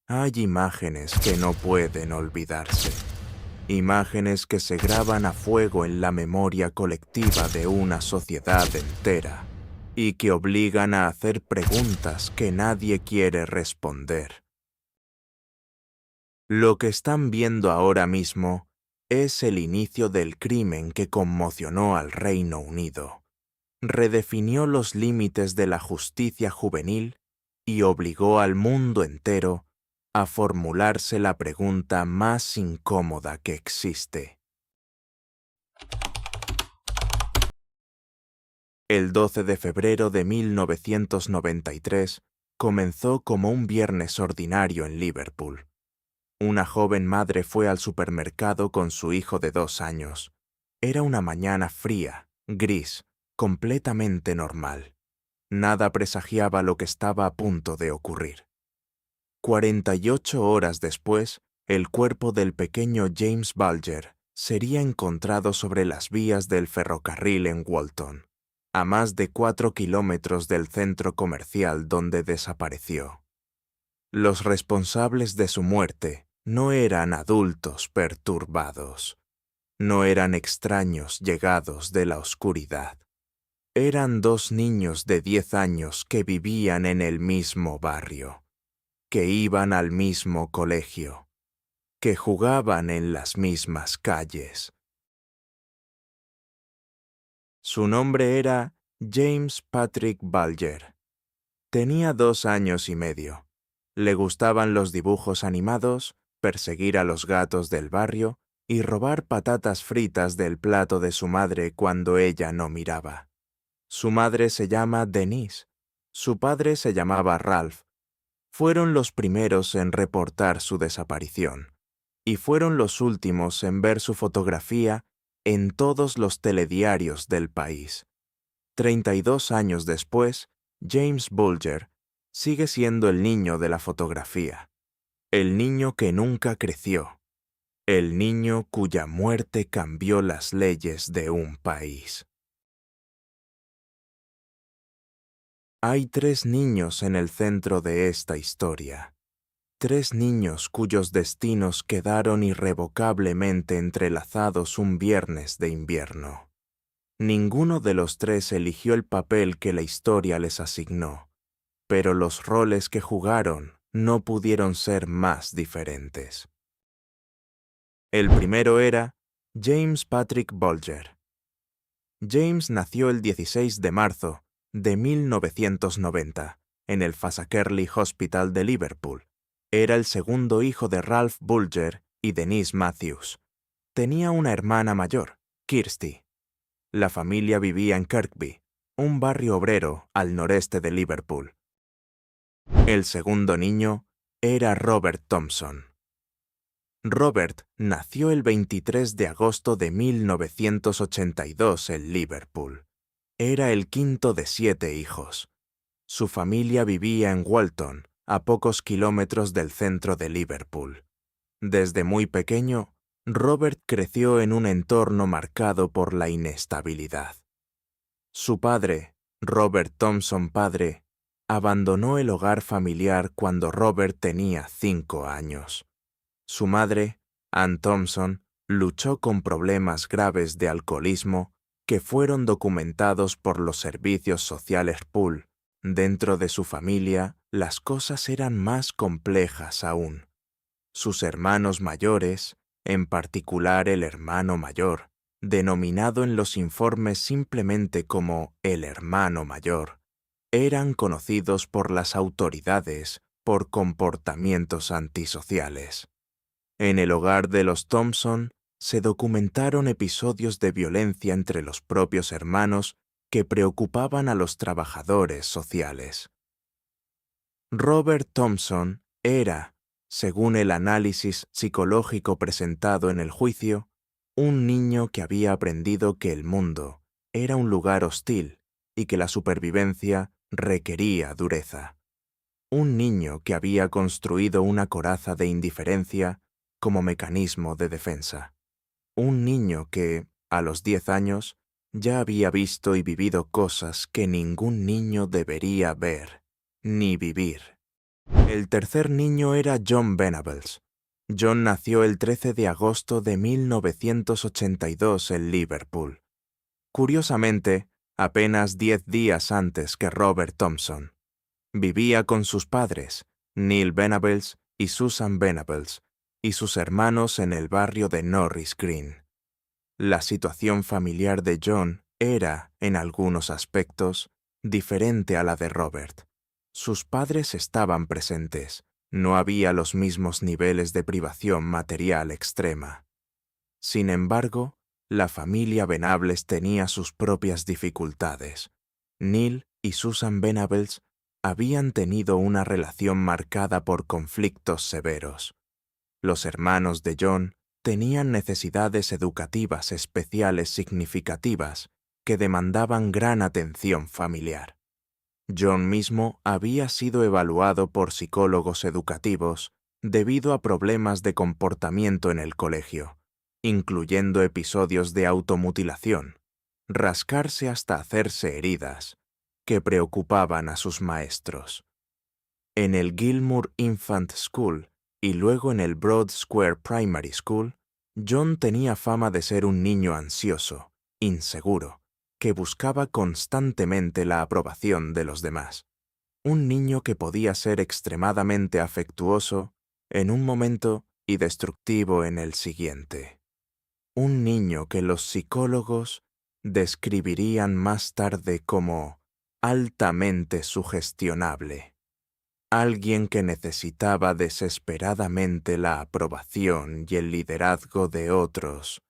Hay imágenes que no pueden olvidarse. Imágenes que se graban a fuego en la memoria colectiva de una sociedad entera y que obligan a hacer preguntas que nadie quiere responder. Lo que están viendo ahora mismo es el inicio del crimen que conmocionó al Reino Unido, redefinió los límites de la justicia juvenil y obligó al mundo entero a formularse la pregunta más incómoda que existe. El 12 de febrero de 1993 comenzó como un viernes ordinario en Liverpool. Una joven madre fue al supermercado con su hijo de 2 años. Era una mañana fría, gris, completamente normal. Nada presagiaba lo que estaba a punto de ocurrir. 48 horas después, el cuerpo del pequeño James Bulger sería encontrado sobre las vías del ferrocarril en Walton, a más de 4 kilómetros del centro comercial donde desapareció. Los responsables de su muerte no eran adultos perturbados, no eran extraños llegados de la oscuridad. Eran 2 niños de 10 años que vivían en el mismo barrio, que iban al mismo colegio, que jugaban en las mismas calles. Su nombre era James Patrick Bulger. Tenía 2 años y medio. Le gustaban los dibujos animados, perseguir a los gatos del barrio y robar patatas fritas del plato de su madre cuando ella no miraba. Su madre se llama Denise. Su padre se llamaba Ralph. Fueron los primeros en reportar su desaparición, y fueron los últimos en ver su fotografía en todos los telediarios del país. 32 años después, James Bulger sigue siendo el niño de la fotografía, el niño que nunca creció, el niño cuya muerte cambió las leyes de un país. Hay 3 niños en el centro de esta historia. 3 niños cuyos destinos quedaron irrevocablemente entrelazados un viernes de invierno. Ninguno de los 3 eligió el papel que la historia les asignó, pero los roles que jugaron no pudieron ser más diferentes. El primero era James Patrick Bulger. James nació el 16 de marzo de 1990 en el Fazakerley Hospital de Liverpool. Era el segundo hijo de Ralph Bulger y Denise Matthews. Tenía una hermana mayor, Kirsty. La familia vivía en Kirkby, un barrio obrero al noreste de Liverpool. El segundo niño era Robert Thompson. Robert nació el 23 de agosto de 1982 en Liverpool. Era el quinto de 7 hijos. Su familia vivía en Walton, a pocos kilómetros del centro de Liverpool. Desde muy pequeño, Robert creció en un entorno marcado por la inestabilidad. Su padre, Robert Thompson padre, abandonó el hogar familiar cuando Robert tenía 5 años. Su madre, Ann Thompson, luchó con problemas graves de alcoholismo que fueron documentados por los servicios sociales Poole. Dentro de su familia, las cosas eran más complejas aún. Sus hermanos mayores, en particular el hermano mayor, denominado en los informes simplemente como el hermano mayor, eran conocidos por las autoridades por comportamientos antisociales. En el hogar de los Thompson se documentaron episodios de violencia entre los propios hermanos que preocupaban a los trabajadores sociales. Robert Thompson era, según el análisis psicológico presentado en el juicio, un niño que había aprendido que el mundo era un lugar hostil y que la supervivencia requería dureza. Un niño que había construido una coraza de indiferencia como mecanismo de defensa. Un niño que, a los 10 años, ya había visto y vivido cosas que ningún niño debería ver ni vivir. El tercer niño era John Venables. John nació el 13 de agosto de 1982 en Liverpool. Curiosamente, apenas 10 días antes que Robert Thompson. Vivía con sus padres, Neil Venables y Susan Venables, y sus hermanos en el barrio de Norris Green. La situación familiar de John era, en algunos aspectos, diferente a la de Robert. Sus padres estaban presentes, no había los mismos niveles de privación material extrema. Sin embargo, la familia Venables tenía sus propias dificultades. Neil y Susan Venables habían tenido una relación marcada por conflictos severos. Los hermanos de John tenían necesidades educativas especiales significativas que demandaban gran atención familiar. John mismo había sido evaluado por psicólogos educativos debido a problemas de comportamiento en el colegio, incluyendo episodios de automutilación, rascarse hasta hacerse heridas, que preocupaban a sus maestros. En el Gilmour Infant School y luego en el Broad Square Primary School, John tenía fama de ser un niño ansioso, inseguro, que buscaba constantemente la aprobación de los demás. Un niño que podía ser extremadamente afectuoso en un momento y destructivo en el siguiente. Un niño que los psicólogos describirían más tarde como altamente sugestionable. Alguien que necesitaba desesperadamente la aprobación y el liderazgo de otros.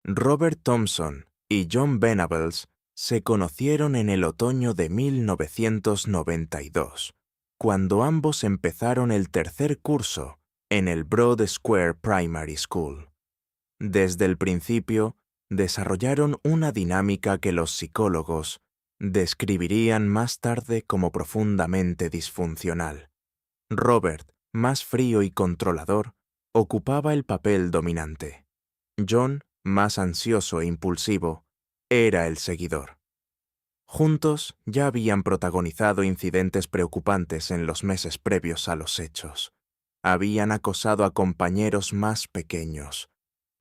Robert Thompson y John Venables se conocieron en el otoño de 1992, cuando ambos empezaron el tercer curso en el Broad Square Primary School. Desde el principio, desarrollaron una dinámica que los psicólogos describirían más tarde como profundamente disfuncional. Robert, más frío y controlador, ocupaba el papel dominante. John, más ansioso e impulsivo, era el seguidor. Juntos ya habían protagonizado incidentes preocupantes en los meses previos a los hechos. Habían acosado a compañeros más pequeños.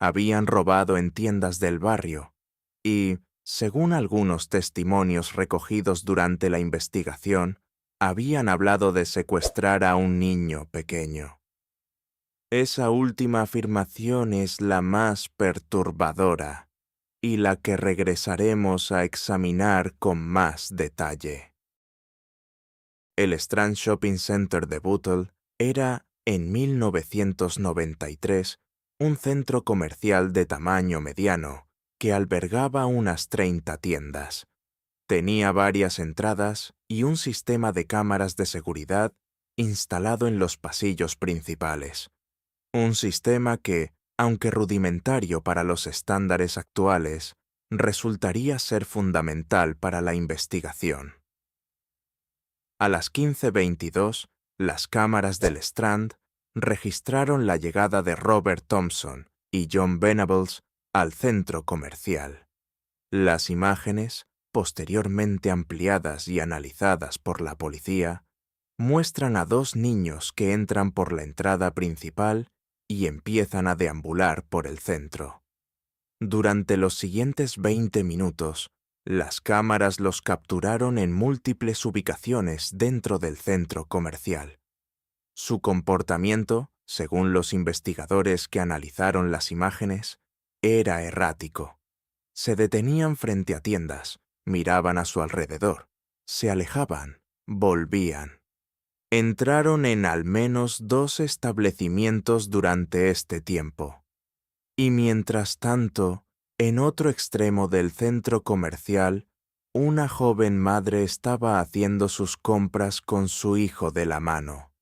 Habían robado en tiendas del barrio y, según algunos testimonios recogidos durante la investigación, habían hablado de secuestrar a un niño pequeño. Esa última afirmación es la más perturbadora y la que regresaremos a examinar con más detalle. El Strand Shopping Center de Bootle era, en 1993, un centro comercial de tamaño mediano que albergaba unas 30 tiendas. Tenía varias entradas y un sistema de cámaras de seguridad instalado en los pasillos principales. Un sistema que, aunque rudimentario para los estándares actuales, resultaría ser fundamental para la investigación. A las 15:22, las cámaras del Strand registraron la llegada de Robert Thompson y John Venables al centro comercial. Las imágenes, posteriormente ampliadas y analizadas por la policía, muestran a dos niños que entran por la entrada principal y empiezan a deambular por el centro. Durante los siguientes 20 minutos, las cámaras los capturaron en múltiples ubicaciones dentro del centro comercial. Su comportamiento, según los investigadores que analizaron las imágenes, era errático. Se detenían frente a tiendas, miraban a su alrededor, se alejaban, volvían. Entraron en al menos 2 establecimientos durante este tiempo. Y mientras tanto, en otro extremo del centro comercial, una joven madre estaba haciendo sus compras con su hijo de la mano.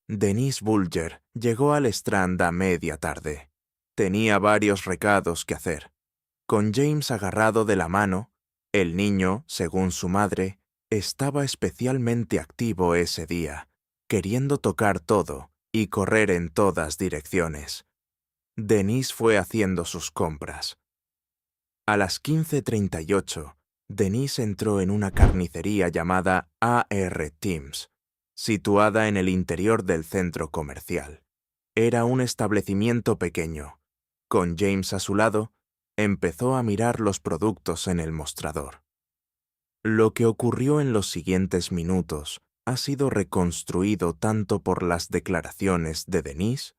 Denise Bulger llegó al Strand a media tarde. Tenía varios recados que hacer. Con James agarrado de la mano, el niño, según su madre, estaba especialmente activo ese día, queriendo tocar todo y correr en todas direcciones. Denise fue haciendo sus compras. A las 15:38, Denise entró en una carnicería llamada A.R. Timms, situada en el interior del centro comercial. Era un establecimiento pequeño. Con James a su lado, empezó a mirar los productos en el mostrador. Lo que ocurrió en los siguientes minutos ha sido reconstruido tanto por las declaraciones de Denise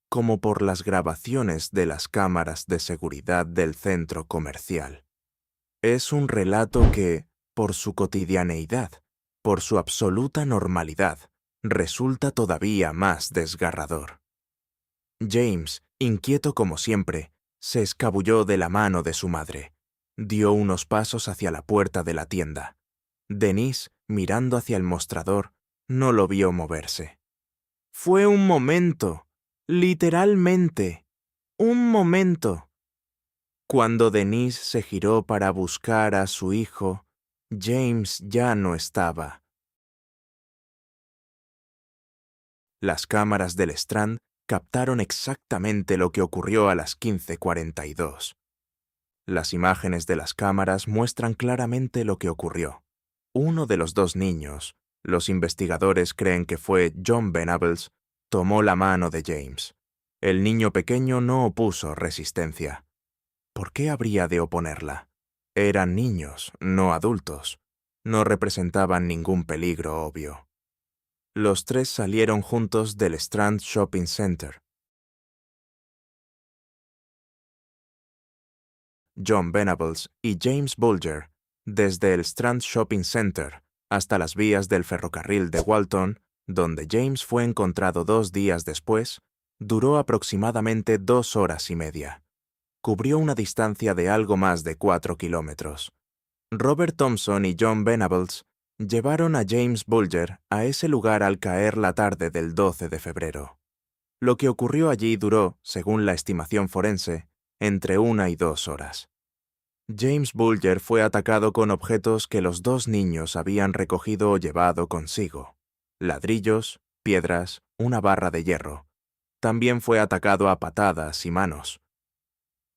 como por las grabaciones de las cámaras de seguridad del centro comercial. Es un relato que, por su cotidianeidad, por su absoluta normalidad, resulta todavía más desgarrador. James, inquieto como siempre, se escabulló de la mano de su madre. Dio unos pasos hacia la puerta de la tienda. Denise, mirando hacia el mostrador, no lo vio moverse. Fue un momento, literalmente, un momento. Cuando Denise se giró para buscar a su hijo, James ya no estaba. Las cámaras del Strand captaron exactamente lo que ocurrió a las 15:42. Las imágenes de las cámaras muestran claramente lo que ocurrió. Uno de los dos niños, los investigadores creen que fue John Venables, tomó la mano de James. El niño pequeño no opuso resistencia. ¿Por qué habría de oponerla? Eran niños, no adultos. No representaban ningún peligro obvio. Los tres salieron juntos del Strand Shopping Center. John Venables y James Bulger, desde el Strand Shopping Center hasta las vías del ferrocarril de Walton, donde James fue encontrado 2 días después, duró aproximadamente 2 horas y media. Cubrió una distancia de algo más de 4 kilómetros. Robert Thompson y John Venables llevaron a James Bulger a ese lugar al caer la tarde del 12 de febrero. Lo que ocurrió allí duró, según la estimación forense, entre 1 y 2 horas. James Bulger fue atacado con objetos que los dos niños habían recogido o llevado consigo: ladrillos, piedras, una barra de hierro. También fue atacado a patadas y manos.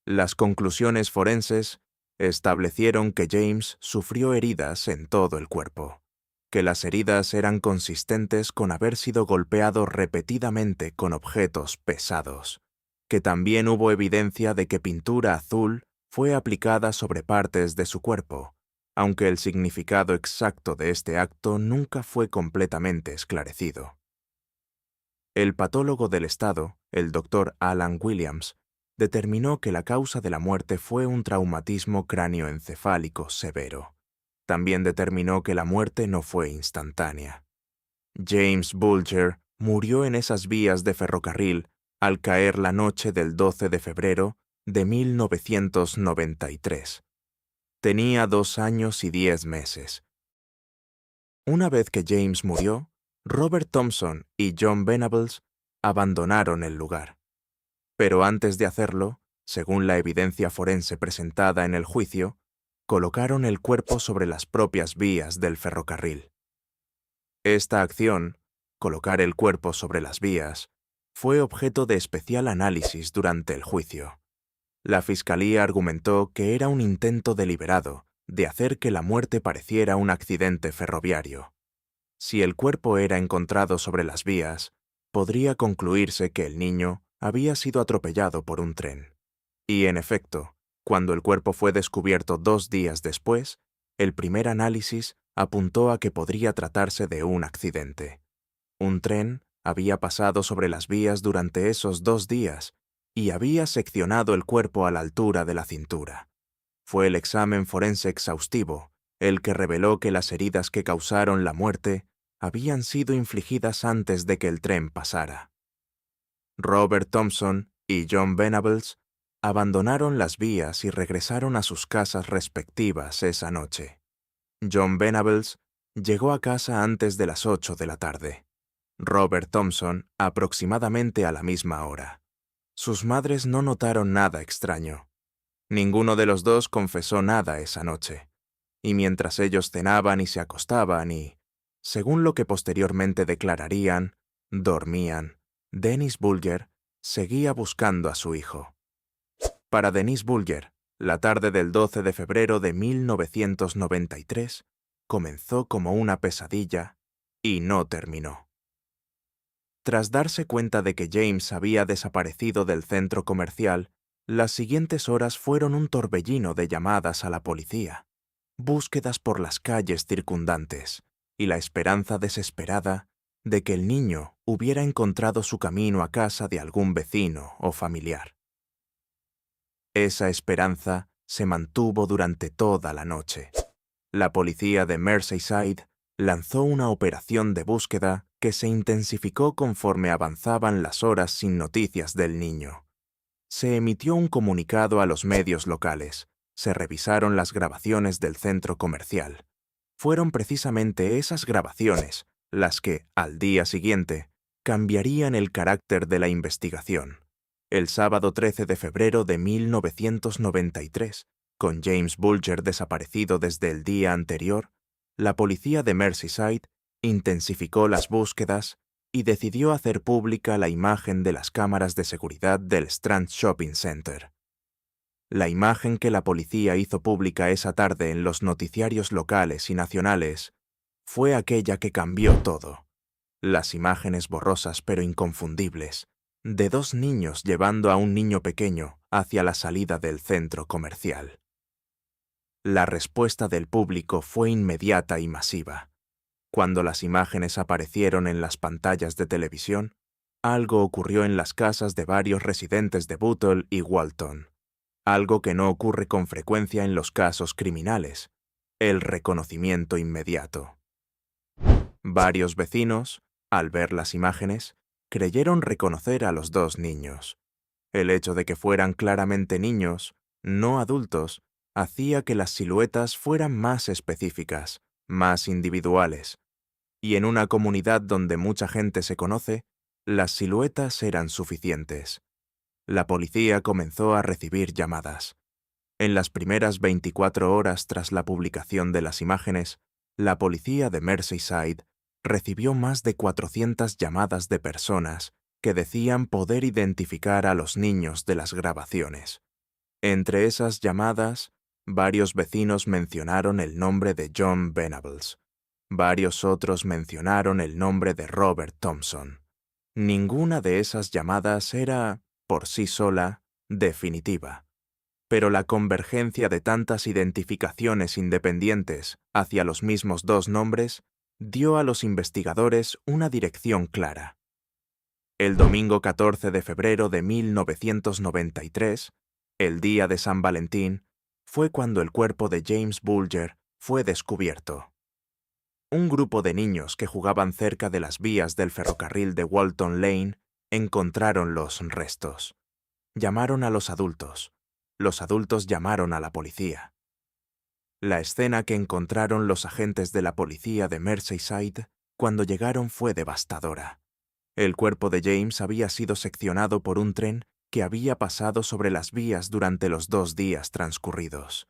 Las conclusiones forenses establecieron que James sufrió heridas en todo el cuerpo, que las heridas eran consistentes con haber sido golpeado repetidamente con objetos pesados, que también hubo evidencia de que pintura azul fue aplicada sobre partes de su cuerpo, aunque el significado exacto de este acto nunca fue completamente esclarecido. El patólogo del estado, el Dr. Alan Williams, determinó que la causa de la muerte fue un traumatismo cráneoencefálico severo. También determinó que la muerte no fue instantánea. James Bulger murió en esas vías de ferrocarril al caer la noche del 12 de febrero de 1993. Tenía 2 años y 10 meses. Una vez que James murió, Robert Thompson y John Venables abandonaron el lugar. Pero antes de hacerlo, según la evidencia forense presentada en el juicio, colocaron el cuerpo sobre las propias vías del ferrocarril. Esta acción, colocar el cuerpo sobre las vías, fue objeto de especial análisis durante el juicio. La fiscalía argumentó que era un intento deliberado de hacer que la muerte pareciera un accidente ferroviario. Si el cuerpo era encontrado sobre las vías, podría concluirse que el niño había sido atropellado por un tren. Y, en efecto, cuando el cuerpo fue descubierto 2 días después, el primer análisis apuntó a que podría tratarse de un accidente. Un tren había pasado sobre las vías durante esos 2 días y había seccionado el cuerpo a la altura de la cintura. Fue el examen forense exhaustivo el que reveló que las heridas que causaron la muerte habían sido infligidas antes de que el tren pasara. Robert Thompson y John Venables abandonaron las vías y regresaron a sus casas respectivas esa noche. John Venables llegó a casa antes de las 8 de la tarde. Robert Thompson aproximadamente a la misma hora. Sus madres no notaron nada extraño. Ninguno de los dos confesó nada esa noche. Y mientras ellos cenaban y se acostaban y, según lo que posteriormente declararían, dormían, Dennis Bulger seguía buscando a su hijo. Para Dennis Bulger, La tarde del 12 de febrero de 1993 comenzó como una pesadilla y no terminó. Tras darse cuenta de que James había desaparecido del centro comercial, las siguientes horas fueron un torbellino de llamadas a la policía, búsquedas por las calles circundantes y la esperanza desesperada de que el niño hubiera encontrado su camino a casa de algún vecino o familiar. Esa esperanza se mantuvo durante toda la noche. La policía de Merseyside lanzó una operación de búsqueda que se intensificó conforme avanzaban las horas sin noticias del niño. Se emitió un comunicado a los medios locales, se revisaron las grabaciones del centro comercial. Fueron precisamente esas grabaciones las que, al día siguiente, cambiarían el carácter de la investigación. El sábado 13 de febrero de 1993, con James Bulger desaparecido desde el día anterior, la policía de Merseyside intensificó las búsquedas y decidió hacer pública la imagen de las cámaras de seguridad del Strand Shopping Center. La imagen que la policía hizo pública esa tarde en los noticiarios locales y nacionales fue aquella que cambió todo. Las imágenes borrosas pero inconfundibles de dos niños llevando a un niño pequeño hacia la salida del centro comercial. La respuesta del público fue inmediata y masiva. Cuando las imágenes aparecieron en las pantallas de televisión, algo ocurrió en las casas de varios residentes de Bootle y Walton. Algo que no ocurre con frecuencia en los casos criminales: el reconocimiento inmediato. Varios vecinos, al ver las imágenes, creyeron reconocer a los dos niños. El hecho de que fueran claramente niños, no adultos, hacía que las siluetas fueran más específicas, más individuales. Y en una comunidad donde mucha gente se conoce, las siluetas eran suficientes. La policía comenzó a recibir llamadas. En las primeras 24 horas tras la publicación de las imágenes, la policía de Merseyside recibió más de 400 llamadas de personas que decían poder identificar a los niños de las grabaciones. Entre esas llamadas, varios vecinos mencionaron el nombre de John Venables. Varios otros mencionaron el nombre de Robert Thompson. Ninguna de esas llamadas era, por sí sola, definitiva. Pero la convergencia de tantas identificaciones independientes hacia los mismos dos nombres dio a los investigadores una dirección clara. El domingo 14 de febrero de 1993, el día de San Valentín, fue cuando el cuerpo de James Bulger fue descubierto. Un grupo de niños que jugaban cerca de las vías del ferrocarril de Walton Lane encontraron los restos. Llamaron a los adultos. Los adultos llamaron a la policía. La escena que encontraron los agentes de la policía de Merseyside cuando llegaron fue devastadora. El cuerpo de James había sido seccionado por un tren que había pasado sobre las vías durante los 2 días transcurridos.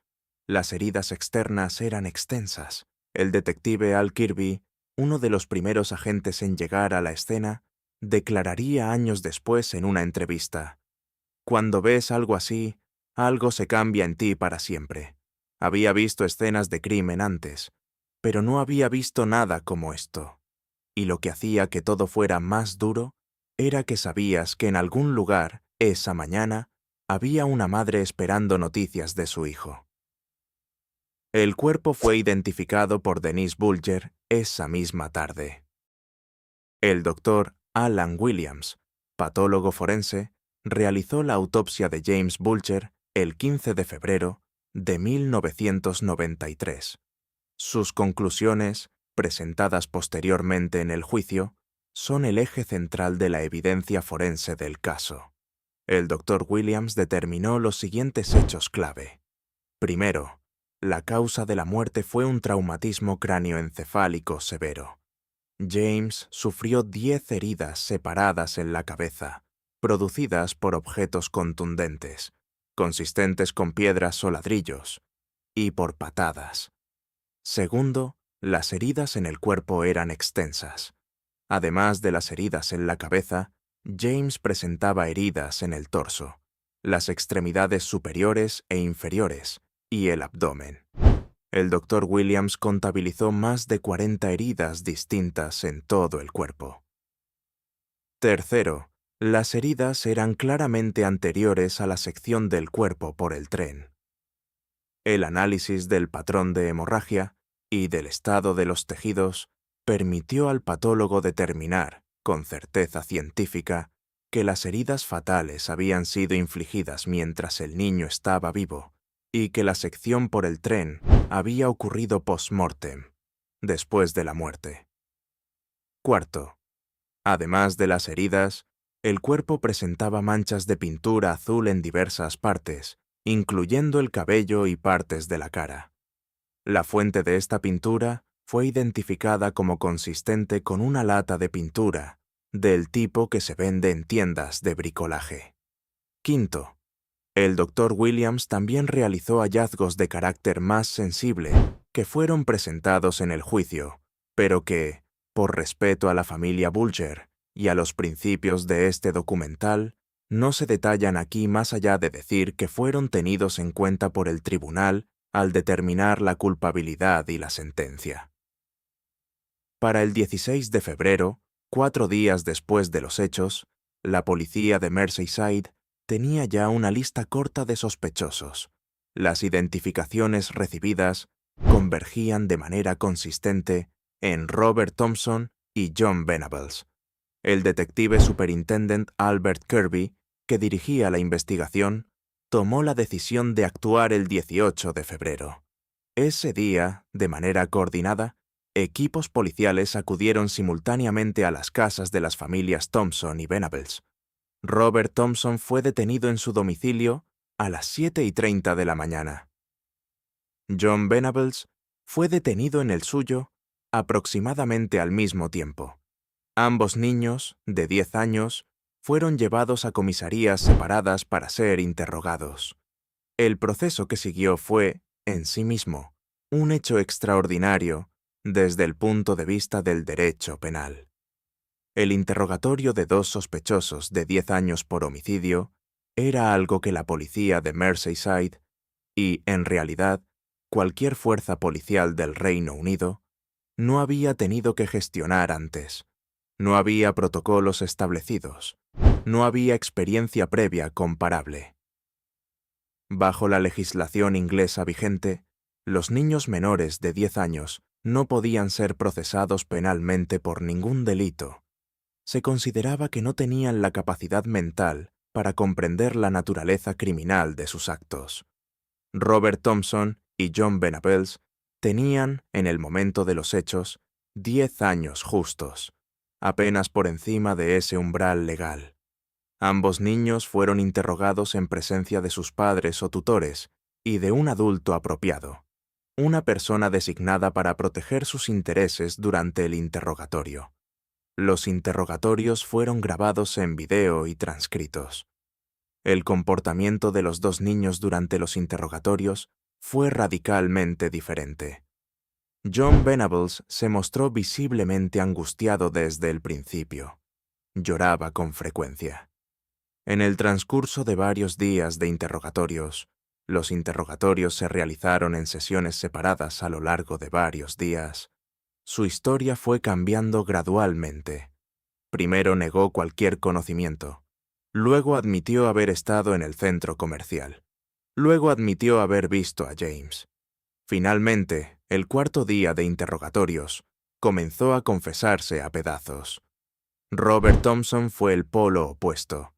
Las heridas externas eran extensas. El detective Al Kirby, uno de los primeros agentes en llegar a la escena, declararía años después en una entrevista: «Cuando ves algo así, algo se cambia en ti para siempre. Había visto escenas de crimen antes, pero no había visto nada como esto. Y lo que hacía que todo fuera más duro era que sabías que en algún lugar, esa mañana, había una madre esperando noticias de su hijo». El cuerpo fue identificado por Denise Bulger esa misma tarde. El doctor Alan Williams, patólogo forense, realizó la autopsia de James Bulger el 15 de febrero de 1993. Sus conclusiones, presentadas posteriormente en el juicio, son el eje central de la evidencia forense del caso. El doctor Williams determinó los siguientes hechos clave. Primero, la causa de la muerte fue un traumatismo cráneoencefálico severo. James sufrió 10 heridas separadas en la cabeza, producidas por objetos contundentes, consistentes con piedras o ladrillos, y por patadas. Segundo, las heridas en el cuerpo eran extensas. Además de las heridas en la cabeza, James presentaba heridas en el torso. las extremidades superiores e inferiores y el abdomen. El Dr. Williams contabilizó más de 40 heridas distintas en todo el cuerpo. Tercero, las heridas eran claramente anteriores a la sección del cuerpo por el tren. El análisis del patrón de hemorragia y del estado de los tejidos permitió al patólogo determinar, con certeza científica, que las heridas fatales habían sido infligidas mientras el niño estaba vivo y que la sección por el tren había ocurrido post-mortem, después de la muerte. Cuarto, además de las heridas, el cuerpo presentaba manchas de pintura azul en diversas partes, incluyendo el cabello y partes de la cara. La fuente de esta pintura fue identificada como consistente con una lata de pintura, del tipo que se vende en tiendas de bricolaje. Quinto, el Dr. Williams también realizó hallazgos de carácter más sensible que fueron presentados en el juicio, pero que, por respeto a la familia Bulger y a los principios de este documental, no se detallan aquí más allá de decir que fueron tenidos en cuenta por el tribunal al determinar la culpabilidad y la sentencia. Para el 16 de febrero, 4 días después de los hechos, la policía de Merseyside tenía ya una lista corta de sospechosos. Las identificaciones recibidas convergían de manera consistente en Robert Thompson y John Venables. El detective superintendent Albert Kirby, que dirigía la investigación, tomó la decisión de actuar el 18 de febrero. Ese día, de manera coordinada, equipos policiales acudieron simultáneamente a las casas de las familias Thompson y Venables. Robert Thompson fue detenido en su domicilio a las 7:30 de la mañana. John Venables fue detenido en el suyo aproximadamente al mismo tiempo. Ambos niños, de 10 años, fueron llevados a comisarías separadas para ser interrogados. El proceso que siguió fue, en sí mismo, un hecho extraordinario desde el punto de vista del derecho penal. El interrogatorio de 2 sospechosos de 10 años por homicidio era algo que la policía de Merseyside y, en realidad, cualquier fuerza policial del Reino Unido no había tenido que gestionar antes. No había protocolos establecidos. No había experiencia previa comparable. Bajo la legislación inglesa vigente, los niños menores de 10 años no podían ser procesados penalmente por ningún delito. Se consideraba que no tenían la capacidad mental para comprender la naturaleza criminal de sus actos. Robert Thompson y John Venables tenían, en el momento de los hechos, 10 años justos, apenas por encima de ese umbral legal. Ambos niños fueron interrogados en presencia de sus padres o tutores y de un adulto apropiado, una persona designada para proteger sus intereses durante el interrogatorio. Los interrogatorios fueron grabados en video y transcritos. El comportamiento de los 2 niños durante los interrogatorios fue radicalmente diferente. John Venables se mostró visiblemente angustiado desde el principio. Lloraba con frecuencia. En el transcurso de varios días de interrogatorios, los interrogatorios se realizaron en sesiones separadas a lo largo de varios días. Su historia fue cambiando gradualmente. Primero negó cualquier conocimiento. Luego admitió haber estado en el centro comercial. Luego admitió haber visto a James. Finalmente, el 4.º día de interrogatorios, comenzó a confesarse a pedazos. Robert Thompson fue el polo opuesto.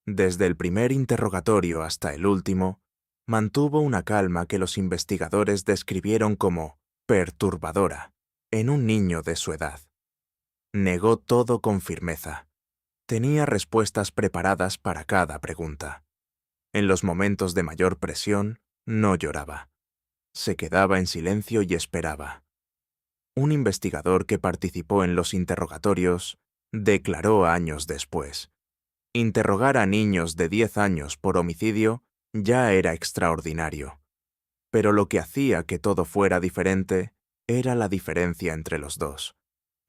Desde el primer interrogatorio hasta el último, mantuvo una calma que los investigadores describieron como perturbadora en un niño de su edad. Negó todo con firmeza. Tenía respuestas preparadas para cada pregunta. En los momentos de mayor presión, no lloraba. Se quedaba en silencio y esperaba. Un investigador que participó en los interrogatorios declaró años después: interrogar a niños de 10 años por homicidio ya era extraordinario. Pero lo que hacía que todo fuera diferente era la diferencia entre los dos.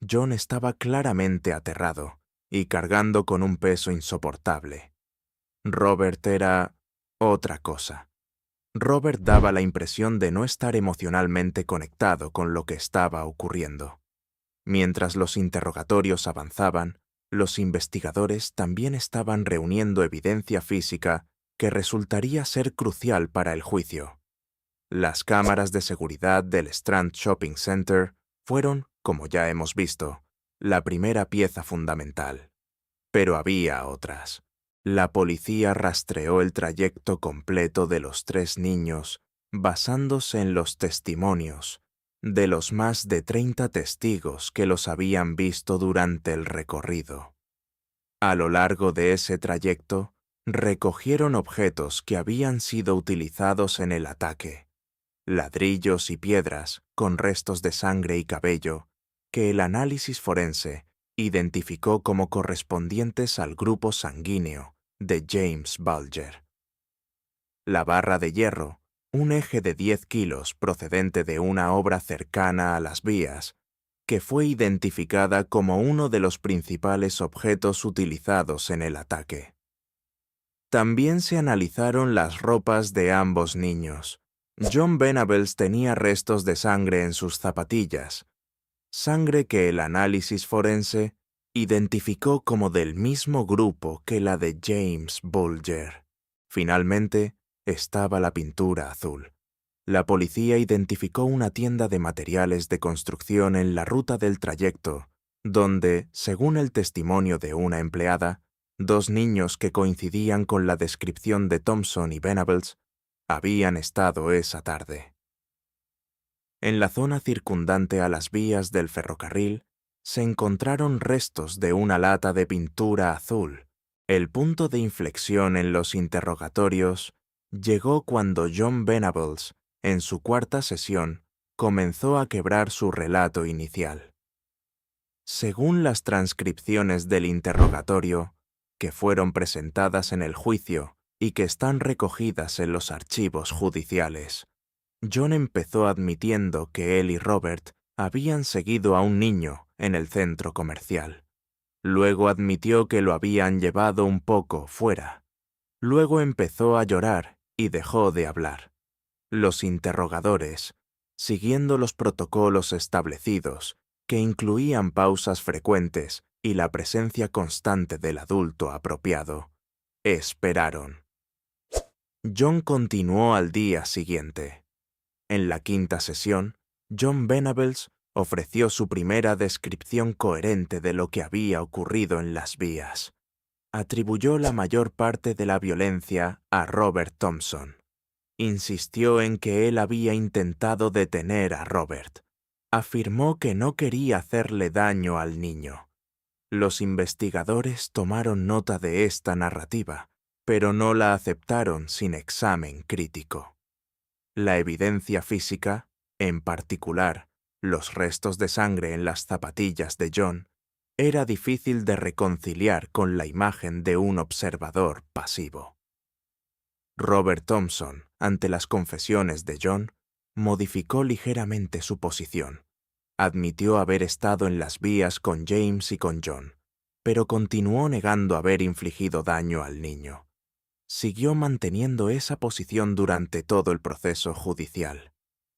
John estaba claramente aterrado y cargando con un peso insoportable. Robert era Otra cosa. Robert daba la impresión de no estar emocionalmente conectado con lo que estaba ocurriendo. Mientras los interrogatorios avanzaban, los investigadores también estaban reuniendo evidencia física que resultaría ser crucial para el juicio. Las cámaras de seguridad del Strand Shopping Center fueron, como ya hemos visto, la primera pieza fundamental. Pero había otras. La policía rastreó el trayecto completo de los 3 niños basándose en los testimonios de los más de 30 testigos que los habían visto durante el recorrido. A lo largo de ese trayecto, recogieron objetos que habían sido utilizados en el ataque, ladrillos y piedras con restos de sangre y cabello que el análisis forense identificó como correspondientes al grupo sanguíneo de James Bulger. La barra de hierro, un eje de 10 kilos procedente de una obra cercana a las vías, que fue identificada como uno de los principales objetos utilizados en el ataque. También se analizaron las ropas de ambos niños. John Venables tenía restos de sangre en sus zapatillas, sangre que el análisis forense identificó como del mismo grupo que la de James Bulger. Finalmente, estaba la pintura azul. La policía identificó una tienda de materiales de construcción en la ruta del trayecto, donde, según el testimonio de una empleada, 2 niños que coincidían con la descripción de Thompson y Venables habían estado esa tarde. En la zona circundante a las vías del ferrocarril se encontraron restos de una lata de pintura azul. El punto de inflexión en los interrogatorios llegó cuando John Venables, en su cuarta sesión, comenzó a quebrar su relato inicial. Según las transcripciones del interrogatorio, que fueron presentadas en el juicio y que están recogidas en los archivos judiciales, John empezó admitiendo que él y Robert habían seguido a un niño en el centro comercial. Luego admitió que lo habían llevado un poco fuera. Luego empezó a llorar y dejó de hablar. Los interrogadores, siguiendo los protocolos establecidos, que incluían pausas frecuentes y la presencia constante del adulto apropiado, esperaron. John continuó al día siguiente. En la quinta sesión, John Venables ofreció su primera descripción coherente de lo que había ocurrido en las vías. Atribuyó la mayor parte de la violencia a Robert Thompson. Insistió en que él había intentado detener a Robert. Afirmó que no quería hacerle daño al niño. Los investigadores tomaron nota de esta narrativa, pero no la aceptaron sin examen crítico. La evidencia física, en particular, los restos de sangre en las zapatillas de John, era difícil de reconciliar con la imagen de un observador pasivo. Robert Thompson, ante las confesiones de John, modificó ligeramente su posición. Admitió haber estado en las vías con James y con John, pero continuó negando haber infligido daño al niño. Siguió manteniendo esa posición durante todo el proceso judicial.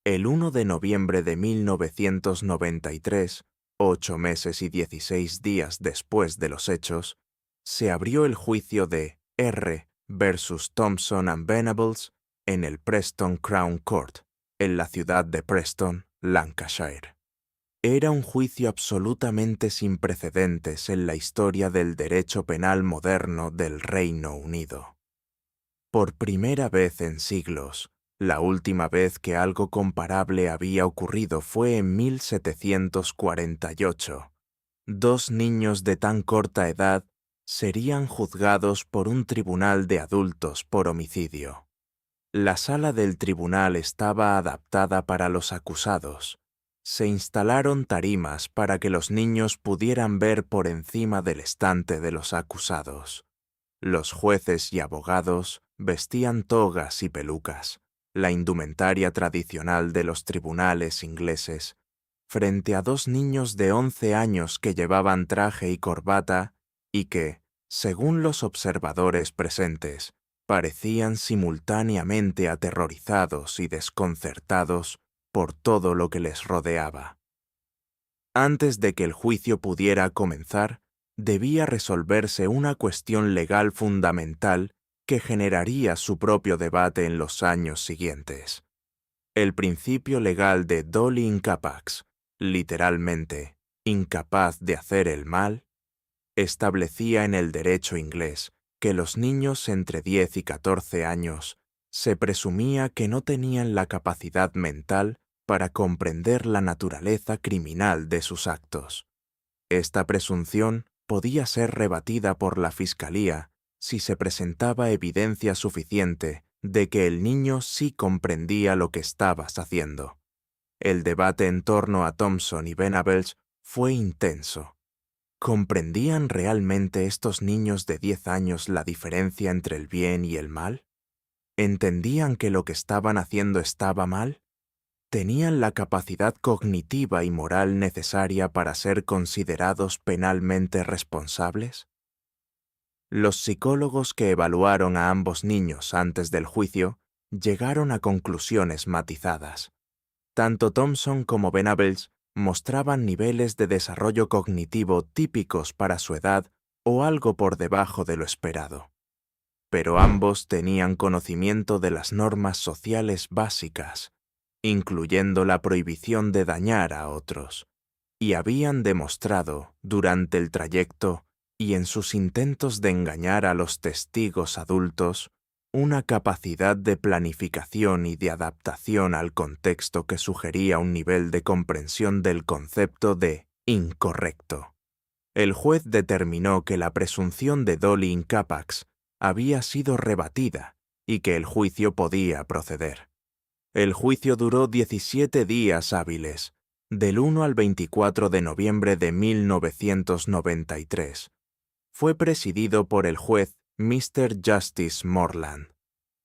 El 1 de noviembre de 1993, 8 meses y 16 días después de los hechos, se abrió el juicio de R. versus Thompson and Venables en el Preston Crown Court, en la ciudad de Preston, Lancashire. Era un juicio absolutamente sin precedentes en la historia del derecho penal moderno del Reino Unido. Por primera vez en siglos, la última vez que algo comparable había ocurrido fue en 1748. 2 niños de tan corta edad serían juzgados por un tribunal de adultos por homicidio. La sala del tribunal estaba adaptada para los acusados. Se instalaron tarimas para que los niños pudieran ver por encima del estante de los acusados. Los jueces y abogados vestían togas y pelucas, la indumentaria tradicional de los tribunales ingleses, frente a 2 niños de 11 años que llevaban traje y corbata y que, según los observadores presentes, parecían simultáneamente aterrorizados y desconcertados por todo lo que les rodeaba. Antes de que el juicio pudiera comenzar, debía resolverse una cuestión legal fundamental que generaría su propio debate en los años siguientes. El principio legal de Doli Incapax, literalmente, incapaz de hacer el mal, establecía en el derecho inglés que los niños entre 10 y 14 años se presumía que no tenían la capacidad mental para comprender la naturaleza criminal de sus actos. Esta presunción podía ser rebatida por la Fiscalía si se presentaba evidencia suficiente de que el niño sí comprendía lo que estabas haciendo. El debate en torno a Thompson y Venables fue intenso. ¿Comprendían realmente estos niños de 10 años la diferencia entre el bien y el mal? ¿Entendían que lo que estaban haciendo estaba mal? ¿Tenían la capacidad cognitiva y moral necesaria para ser considerados penalmente responsables? Los psicólogos que evaluaron a ambos niños antes del juicio llegaron a conclusiones matizadas. Tanto Thompson como Venables mostraban niveles de desarrollo cognitivo típicos para su edad o algo por debajo de lo esperado. Pero ambos tenían conocimiento de las normas sociales básicas, incluyendo la prohibición de dañar a otros, y habían demostrado, durante el trayecto y en sus intentos de engañar a los testigos adultos, una capacidad de planificación y de adaptación al contexto que sugería un nivel de comprensión del concepto de incorrecto. El juez determinó que la presunción de Doli Incapax había sido rebatida y que el juicio podía proceder. El juicio duró 17 días hábiles, del 1 al 24 de noviembre de 1993. Fue presidido por el juez Mr. Justice Morland.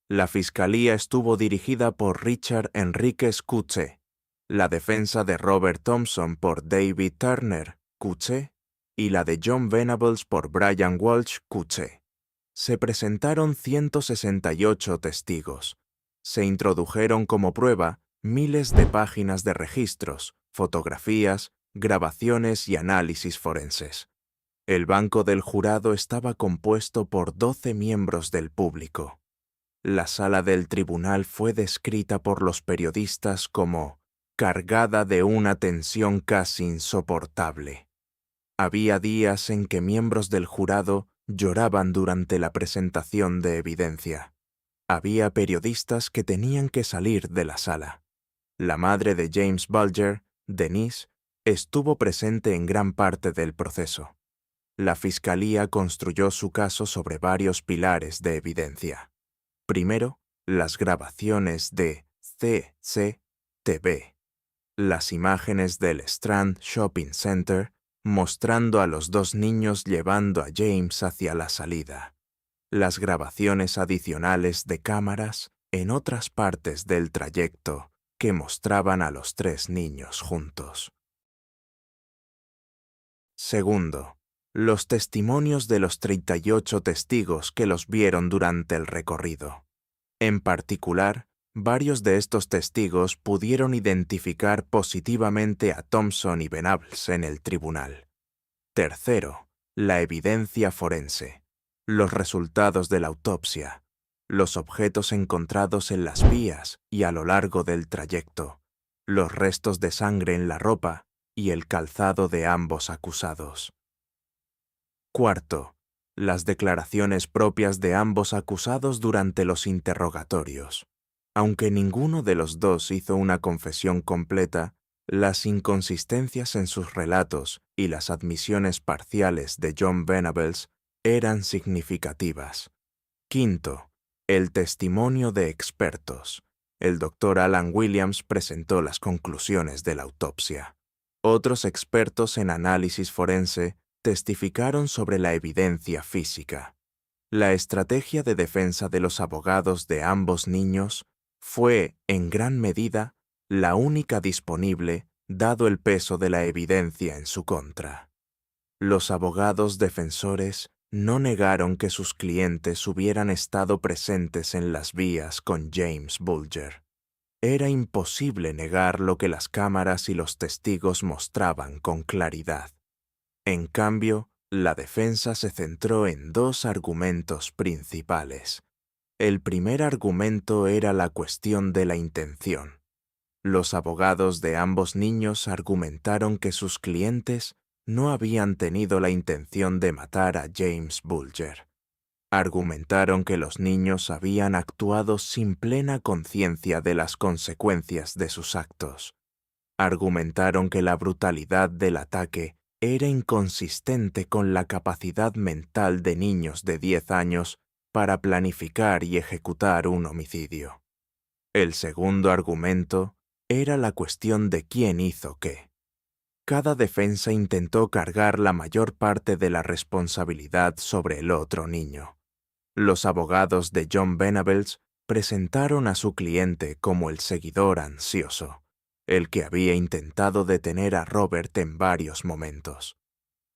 La fiscalía estuvo dirigida por Richard Enriquez Cuche, la defensa de Robert Thompson por David Turner Cuche y la de John Venables por Brian Walsh Cuche. Se presentaron 168 testigos. Se introdujeron como prueba miles de páginas de registros, fotografías, grabaciones y análisis forenses. El banco del jurado estaba compuesto por 12 miembros del público. La sala del tribunal fue descrita por los periodistas como cargada de una tensión casi insoportable. Había días en que miembros del jurado lloraban durante la presentación de evidencia. Había periodistas que tenían que salir de la sala. La madre de James Bulger, Denise, estuvo presente en gran parte del proceso. La fiscalía construyó su caso sobre varios pilares de evidencia. Primero, las grabaciones de CCTV. Las imágenes del Strand Shopping Center mostrando a los dos niños llevando a James hacia la salida. Las grabaciones adicionales de cámaras en otras partes del trayecto que mostraban a los tres niños juntos. Segundo, los testimonios de los 38 testigos que los vieron durante el recorrido. En particular, varios de estos testigos pudieron identificar positivamente a Thompson y Venables en el tribunal. Tercero, la evidencia forense, los resultados de la autopsia, los objetos encontrados en las vías y a lo largo del trayecto, los restos de sangre en la ropa y el calzado de ambos acusados. Cuarto, las declaraciones propias de ambos acusados durante los interrogatorios. Aunque ninguno de los dos hizo una confesión completa, las inconsistencias en sus relatos y las admisiones parciales de John Venables eran significativas. Quinto, el testimonio de expertos. El doctor Alan Williams presentó las conclusiones de la autopsia. Otros expertos en análisis forense testificaron sobre la evidencia física. La estrategia de defensa de los abogados de ambos niños fue, en gran medida, la única disponible, dado el peso de la evidencia en su contra. Los abogados defensores no negaron que sus clientes hubieran estado presentes en las vías con James Bulger. Era imposible negar lo que las cámaras y los testigos mostraban con claridad. En cambio, la defensa se centró en dos argumentos principales. El primer argumento era la cuestión de la intención. Los abogados de ambos niños argumentaron que sus clientes no habían tenido la intención de matar a James Bulger. Argumentaron que los niños habían actuado sin plena conciencia de las consecuencias de sus actos. Argumentaron que la brutalidad del ataque era inconsistente con la capacidad mental de niños de 10 años para planificar y ejecutar un homicidio. El segundo argumento era la cuestión de quién hizo qué. Cada defensa intentó cargar la mayor parte de la responsabilidad sobre el otro niño. Los abogados de John Venables presentaron a su cliente como el seguidor ansioso, el que había intentado detener a Robert en varios momentos.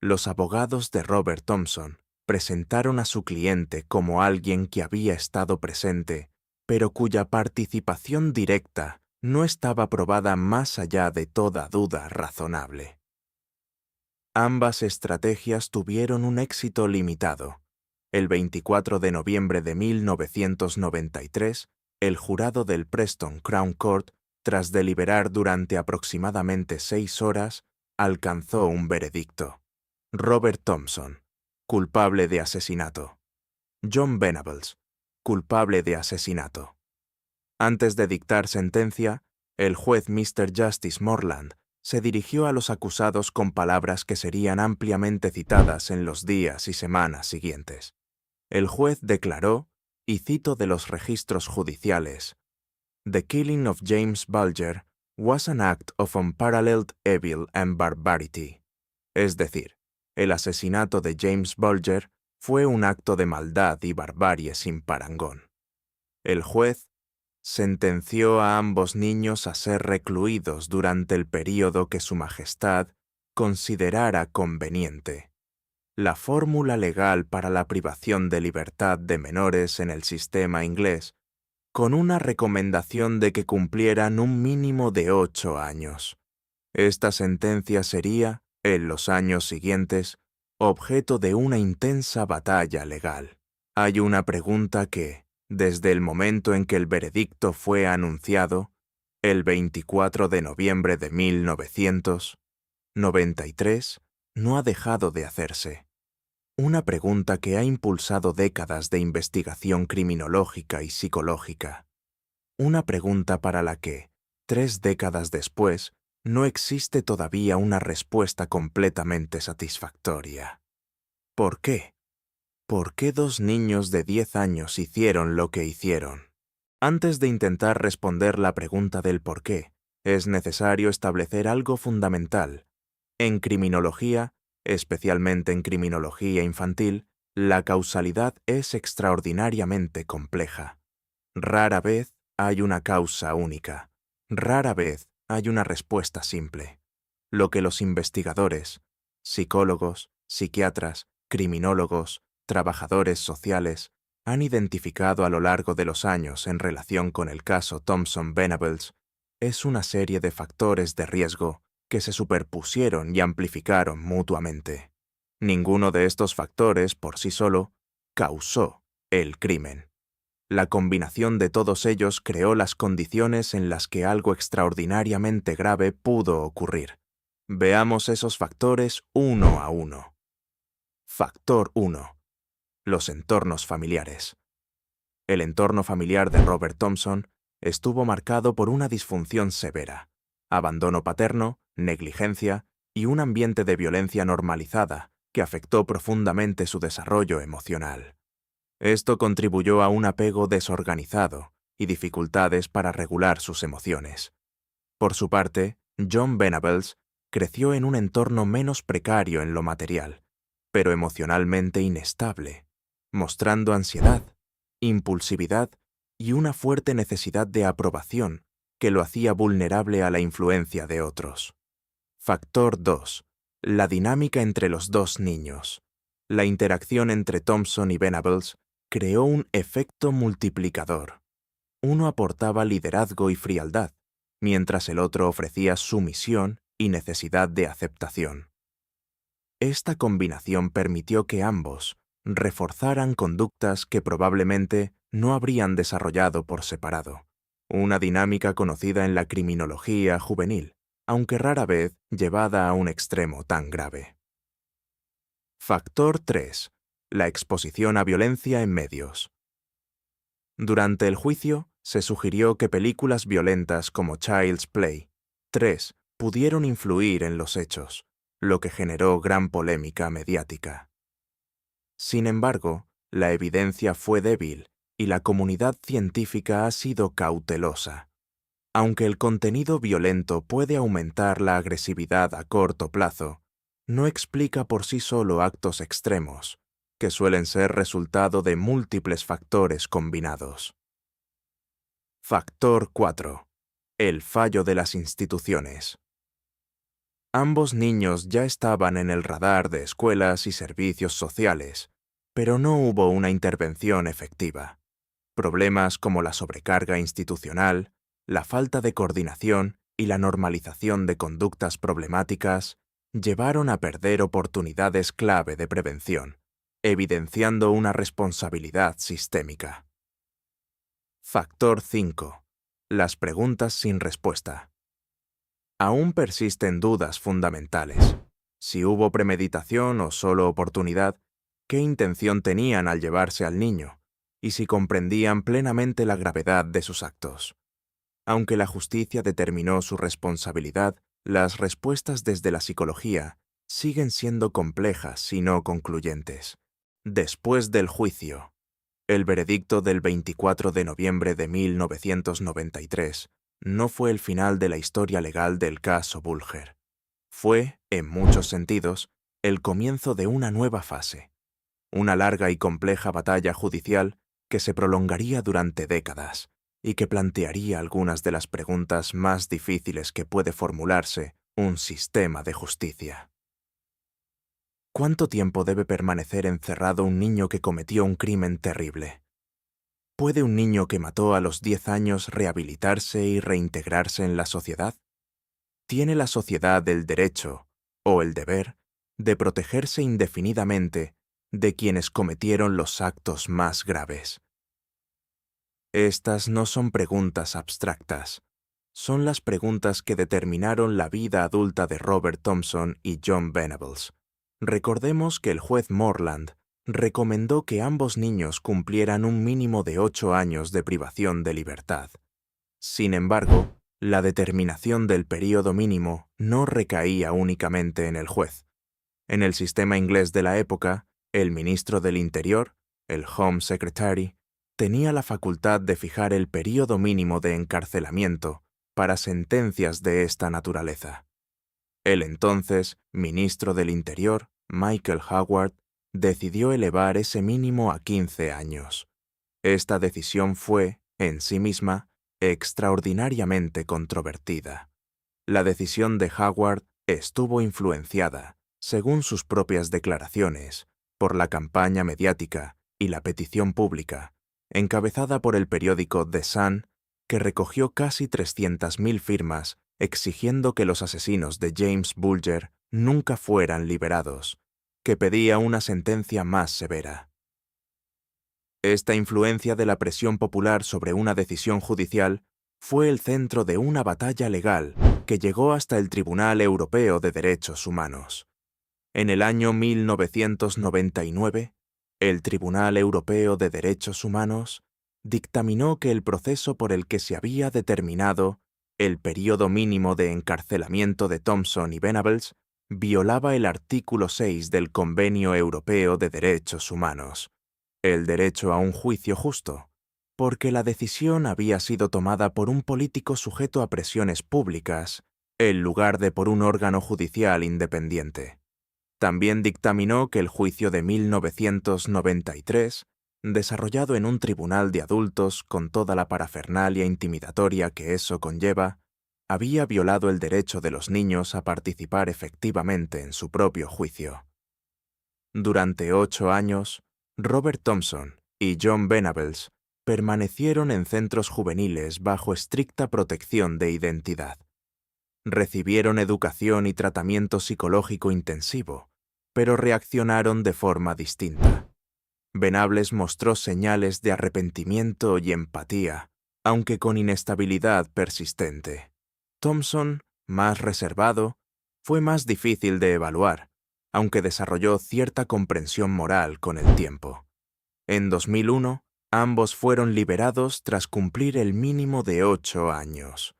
Los abogados de Robert Thompson presentaron a su cliente como alguien que había estado presente, pero cuya participación directa no estaba probada más allá de toda duda razonable. Ambas estrategias tuvieron un éxito limitado. El 24 de noviembre de 1993, el jurado del Preston Crown Court, tras deliberar durante aproximadamente 6 horas, alcanzó un veredicto. Robert Thompson, culpable de asesinato. John Venables, culpable de asesinato. Antes de dictar sentencia, el juez Mr. Justice Morland se dirigió a los acusados con palabras que serían ampliamente citadas en los días y semanas siguientes. El juez declaró, y cito de los registros judiciales, "The killing of James Bulger was an act of unparalleled evil and barbarity". Es decir, el asesinato de James Bulger fue un acto de maldad y barbarie sin parangón. El juez sentenció a ambos niños a ser recluidos durante el período que Su Majestad considerara conveniente. La fórmula legal para la privación de libertad de menores en el sistema inglés, con una recomendación de que cumplieran un mínimo de 8 años. Esta sentencia sería, en los años siguientes, objeto de una intensa batalla legal. Hay una pregunta que, desde el momento en que el veredicto fue anunciado, el 24 de noviembre de 1993, no ha dejado de hacerse. Una pregunta que ha impulsado décadas de investigación criminológica y psicológica. Una pregunta para la que, 3 décadas después, no existe todavía una respuesta completamente satisfactoria. ¿Por qué? ¿Por qué 2 niños de 10 años hicieron lo que hicieron? Antes de intentar responder la pregunta del por qué, es necesario establecer algo fundamental. En criminología, especialmente en criminología infantil, la causalidad es extraordinariamente compleja. Rara vez hay una causa única. Rara vez hay una respuesta simple. Lo que los investigadores, psicólogos, psiquiatras, criminólogos, trabajadores sociales, han identificado a lo largo de los años en relación con el caso Thompson-Venables es una serie de factores de riesgo que se superpusieron y amplificaron mutuamente. Ninguno de estos factores, por sí solo, causó el crimen. La combinación de todos ellos creó las condiciones en las que algo extraordinariamente grave pudo ocurrir. Veamos esos factores uno a uno. Factor 1. Los entornos familiares. El entorno familiar de Robert Thompson estuvo marcado por una disfunción severa, abandono paterno, negligencia y un ambiente de violencia normalizada que afectó profundamente su desarrollo emocional. Esto contribuyó a un apego desorganizado y dificultades para regular sus emociones. Por su parte, John Venables creció en un entorno menos precario en lo material, pero emocionalmente inestable, mostrando ansiedad, impulsividad y una fuerte necesidad de aprobación que lo hacía vulnerable a la influencia de otros. Factor 2. La dinámica entre los 2 niños. La interacción entre Thompson y Venables creó un efecto multiplicador. Uno aportaba liderazgo y frialdad, mientras el otro ofrecía sumisión y necesidad de aceptación. Esta combinación permitió que ambos reforzaran conductas que probablemente no habrían desarrollado por separado, una dinámica conocida en la criminología juvenil, aunque rara vez llevada a un extremo tan grave. Factor 3. La exposición a violencia en medios. Durante el juicio, se sugirió que películas violentas como Child's Play 3 pudieron influir en los hechos, lo que generó gran polémica mediática. Sin embargo, la evidencia fue débil y la comunidad científica ha sido cautelosa. Aunque el contenido violento puede aumentar la agresividad a corto plazo, no explica por sí solo actos extremos, que suelen ser resultado de múltiples factores combinados. Factor 4. El fallo de las instituciones. Ambos niños ya estaban en el radar de escuelas y servicios sociales, pero no hubo una intervención efectiva. Problemas como la sobrecarga institucional, la falta de coordinación y la normalización de conductas problemáticas llevaron a perder oportunidades clave de prevención, evidenciando una responsabilidad sistémica. Factor 5. Las preguntas sin respuesta. Aún persisten dudas fundamentales. Si hubo premeditación o solo oportunidad, ¿qué intención tenían al llevarse al niño? Y si comprendían plenamente la gravedad de sus actos. Aunque la justicia determinó su responsabilidad, las respuestas desde la psicología siguen siendo complejas y no concluyentes. Después del juicio, el veredicto del 24 de noviembre de 1993 no fue el final de la historia legal del caso Bulger. Fue, en muchos sentidos, el comienzo de una nueva fase, una larga y compleja batalla judicial que se prolongaría durante décadas y que plantearía algunas de las preguntas más difíciles que puede formularse un sistema de justicia. ¿Cuánto tiempo debe permanecer encerrado un niño que cometió un crimen terrible? ¿Puede un niño que mató a los 10 años rehabilitarse y reintegrarse en la sociedad? ¿Tiene la sociedad el derecho, o el deber, de protegerse indefinidamente de quienes cometieron los actos más graves? Estas no son preguntas abstractas, son las preguntas que determinaron la vida adulta de Robert Thompson y John Venables. Recordemos que el juez Moreland recomendó que ambos niños cumplieran un mínimo de 8 años de privación de libertad. Sin embargo, la determinación del período mínimo no recaía únicamente en el juez. En el sistema inglés de la época, el ministro del Interior, el Home Secretary, tenía la facultad de fijar el período mínimo de encarcelamiento para sentencias de esta naturaleza. El entonces ministro del Interior, Michael Howard, decidió elevar ese mínimo a 15 años. Esta decisión fue, en sí misma, extraordinariamente controvertida. La decisión de Howard estuvo influenciada, según sus propias declaraciones, por la campaña mediática y la petición pública, encabezada por el periódico The Sun, que recogió casi 300.000 firmas exigiendo que los asesinos de James Bulger nunca fueran liberados, que pedía una sentencia más severa. Esta influencia de la presión popular sobre una decisión judicial fue el centro de una batalla legal que llegó hasta el Tribunal Europeo de Derechos Humanos. En el año 1999, el Tribunal Europeo de Derechos Humanos dictaminó que el proceso por el que se había determinado el período mínimo de encarcelamiento de Thompson y Venables violaba el artículo 6 del Convenio Europeo de Derechos Humanos, el derecho a un juicio justo, porque la decisión había sido tomada por un político sujeto a presiones públicas, en lugar de por un órgano judicial independiente. También dictaminó que el juicio de 1993, desarrollado en un tribunal de adultos con toda la parafernalia intimidatoria que eso conlleva, había violado el derecho de los niños a participar efectivamente en su propio juicio. Durante 8 años, Robert Thompson y John Venables permanecieron en centros juveniles bajo estricta protección de identidad. Recibieron educación y tratamiento psicológico intensivo, pero reaccionaron de forma distinta. Venables mostró señales de arrepentimiento y empatía, aunque con inestabilidad persistente. Thompson, más reservado, fue más difícil de evaluar, aunque desarrolló cierta comprensión moral con el tiempo. En 2001, ambos fueron liberados tras cumplir el mínimo de 8 años.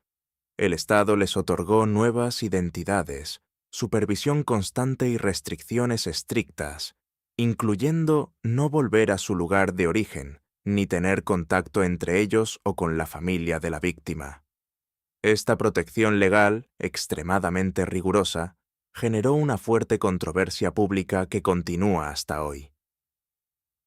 El Estado les otorgó nuevas identidades, supervisión constante y restricciones estrictas, incluyendo no volver a su lugar de origen, ni tener contacto entre ellos o con la familia de la víctima. Esta protección legal, extremadamente rigurosa, generó una fuerte controversia pública que continúa hasta hoy.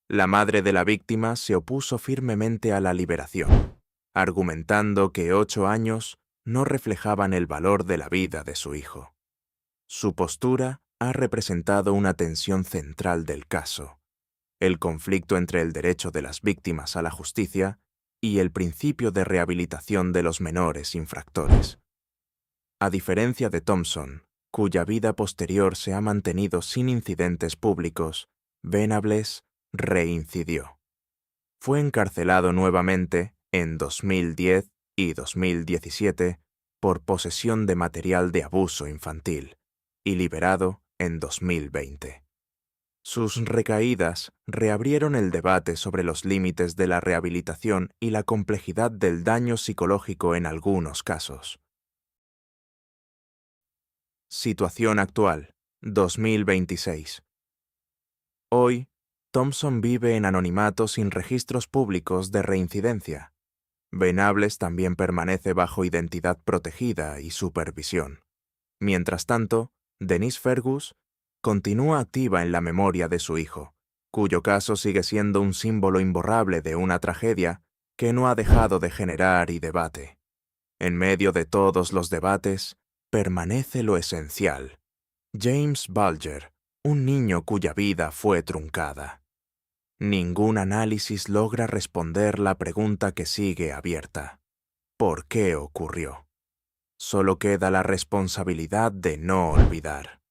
La madre de la víctima se opuso firmemente a la liberación, argumentando que 8 años no reflejaban el valor de la vida de su hijo. Su postura ha representado una tensión central del caso, el conflicto entre el derecho de las víctimas a la justicia y el principio de rehabilitación de los menores infractores. A diferencia de Thompson, cuya vida posterior se ha mantenido sin incidentes públicos, Venables reincidió. Fue encarcelado nuevamente en 2010 y 2017 por posesión de material de abuso infantil y liberado en 2020. Sus recaídas reabrieron el debate sobre los límites de la rehabilitación y la complejidad del daño psicológico en algunos casos. Situación actual, 2026. Hoy, Thompson vive en anonimato sin registros públicos de reincidencia. Venables también permanece bajo identidad protegida y supervisión. Mientras tanto, Denise Fergus continúa activa en la memoria de su hijo, cuyo caso sigue siendo un símbolo imborrable de una tragedia que no ha dejado de generar y debate. En medio de todos los debates, permanece lo esencial. James Bulger, un niño cuya vida fue truncada. Ningún análisis logra responder la pregunta que sigue abierta. ¿Por qué ocurrió? Solo queda la responsabilidad de no olvidar.